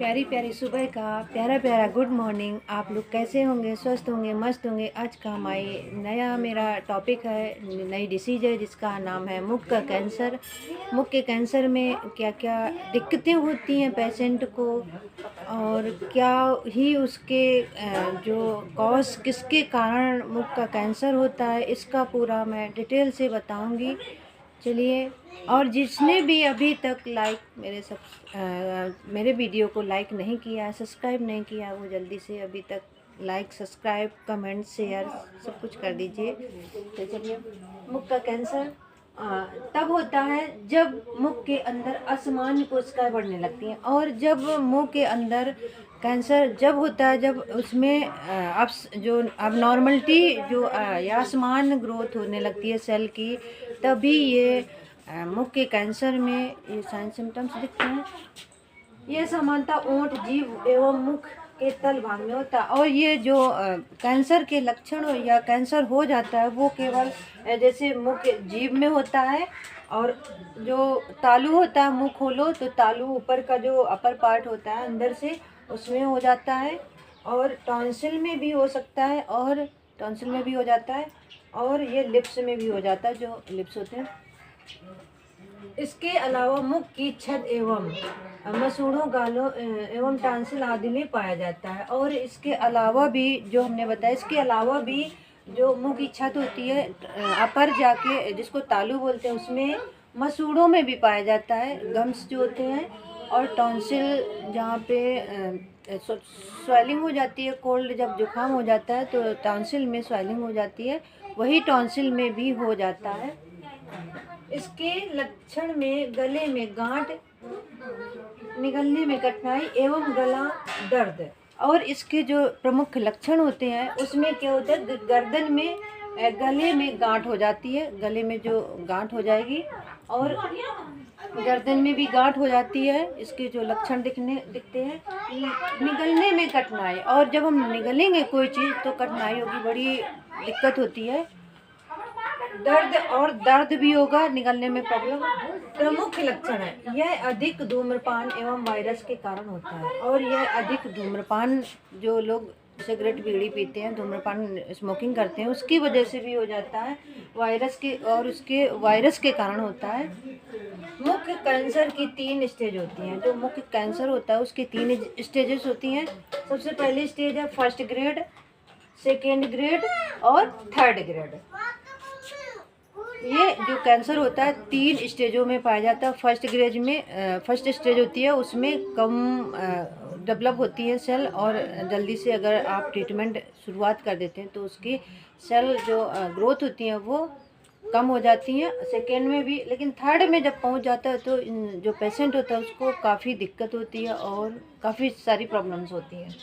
प्यारी प्यारी सुबह का प्यारा प्यारा गुड मॉर्निंग। आप लोग कैसे होंगे? स्वस्थ होंगे, मस्त होंगे। आज का नया मेरा टॉपिक है, नई डिसीज है जिसका नाम है मुख का कैंसर। मुख के कैंसर में क्या क्या दिक्कतें होती हैं पेशेंट को, और क्या ही उसके जो कॉज किसके कारण मुख का कैंसर होता है, इसका पूरा मैं डिटेल से बताऊंगी। चलिए, और जिसने भी अभी तक मेरे वीडियो को लाइक नहीं किया है, सब्सक्राइब नहीं किया है, वो जल्दी से अभी तक लाइक, सब्सक्राइब, कमेंट, शेयर सब कुछ कर दीजिए। तो चलिए, मुख का कैंसर तब होता है जब मुख के अंदर असामान्य कोशिकाएं बढ़ने लगती हैं, और जब मुंह के अंदर कैंसर जब होता है जब उसमें अब नॉर्मलिटी या असमान ग्रोथ होने लगती है सेल की, तभी ये मुख के कैंसर में ये साइन सिम्टम्स दिखते हैं। ये समानता ओंठ, जीभ एवं मुख के तल भाग में होता है। और ये जो कैंसर के लक्षण या कैंसर हो जाता है वो केवल जैसे मुख जीभ में होता है, और जो तालू होता है, मुंह खोलो तो तालू ऊपर का जो अपर पार्ट होता है अंदर से, उसमें हो जाता है। और टॉन्सिल में भी हो सकता है, और टॉन्सिल में भी हो जाता है, और ये लिप्स में भी हो जाता है, जो लिप्स होते हैं। इसके अलावा मुख की छत एवं मसूड़ों, गालों एवं टॉन्सिल आदि में पाया जाता है। और इसके अलावा भी जो हमने बताया, इसके अलावा भी जो मुंह की छत होती है अपर जाके, जिसको तालू बोलते हैं, उसमें मसूड़ों में भी पाया जाता है, गम्स जो होते हैं। और टॉन्सिल जहाँ पे स्वेलिंग हो जाती है, कोल्ड जब जुकाम हो जाता है तो टॉन्सिल में स्वेलिंग हो जाती है, वही टॉन्सिल में भी हो जाता है। इसके लक्षण में गले में गांठ, निगलने में कठिनाई एवं गला दर्द। और इसके जो प्रमुख लक्षण होते हैं उसमें क्या होता है, गर्दन में गले में गांठ हो जाती है, गले में जो गांठ हो जाएगी, और गर्दन में भी गांठ हो जाती है। इसके जो लक्षण दिखते हैं, निगलने में कठिनाई, और जब हम निगलेंगे कोई चीज़ तो कठिनाई होगी, बड़ी दिक्कत होती है। दर्द भी होगा, निगलने में प्रॉब्लम। प्रमुख लक्षण है, यह अधिक धूम्रपान एवं वायरस के कारण होता है। और यह अधिक धूम्रपान, जो लोग सिगरेट बीड़ी पीते हैं, धूम्रपान स्मोकिंग करते हैं, उसकी वजह से भी हो जाता है, उसके वायरस के कारण होता है। मुख्य कैंसर की 3 स्टेज होती हैं। जो मुख्य कैंसर होता है उसकी 3 स्टेजेस होती हैं। सबसे पहली स्टेज है फर्स्ट ग्रेड, सेकेंड ग्रेड और थर्ड ग्रेड। ये जो कैंसर होता है 3 स्टेजों में पाया जाता है। फर्स्ट स्टेज होती है, उसमें कम डेवलप होती है सेल, और जल्दी से अगर आप ट्रीटमेंट शुरुआत कर देते हैं तो उसकी सेल जो ग्रोथ होती है वो कम हो जाती हैं। सेकेंड में भी, लेकिन थर्ड में जब पहुंच जाता है तो जो पेशेंट होता है उसको काफ़ी दिक्कत होती है और काफ़ी सारी प्रॉब्लम्स होती हैं।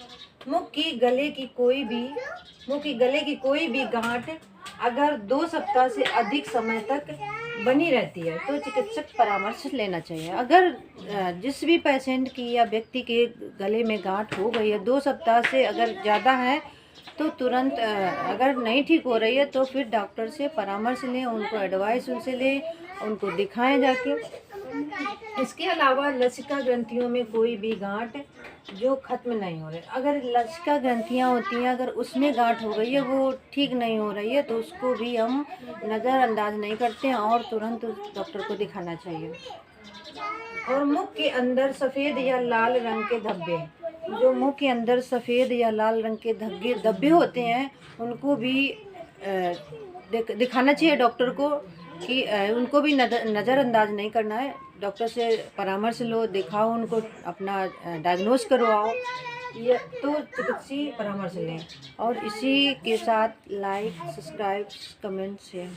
मुख की गले की कोई भी गांठ अगर 2 सप्ताह से अधिक समय तक बनी रहती है तो चिकित्सक परामर्श लेना चाहिए। अगर जिस भी पेशेंट की या व्यक्ति के गले में गांठ हो गई है 2 सप्ताह से अगर ज़्यादा है, तो तुरंत अगर नहीं ठीक हो रही है तो फिर डॉक्टर से परामर्श लें, उनको एडवाइस उनसे लें, उनको दिखाएं जाके। इसके अलावा लसिका ग्रंथियों में कोई भी गांठ जो खत्म नहीं हो रही, अगर लसिका ग्रंथियां होती हैं, अगर उसमें गांठ हो गई है, वो ठीक नहीं हो रही है, तो उसको भी हम नज़रअंदाज नहीं करते हैं और तुरंत डॉक्टर को दिखाना चाहिए। और मुख के अंदर सफ़ेद या लाल रंग के धब्बे, जो मुंह के अंदर सफ़ेद या लाल रंग के धब्बे होते हैं, उनको भी दिखाना चाहिए डॉक्टर को, कि उनको भी नज़रअंदाज नहीं करना है। डॉक्टर से परामर्श लो, दिखाओ उनको, अपना डायग्नोज करवाओ, ये तो चिकित्सीय परामर्श लें। और इसी के साथ लाइक, सब्सक्राइब, कमेंट, शेयर।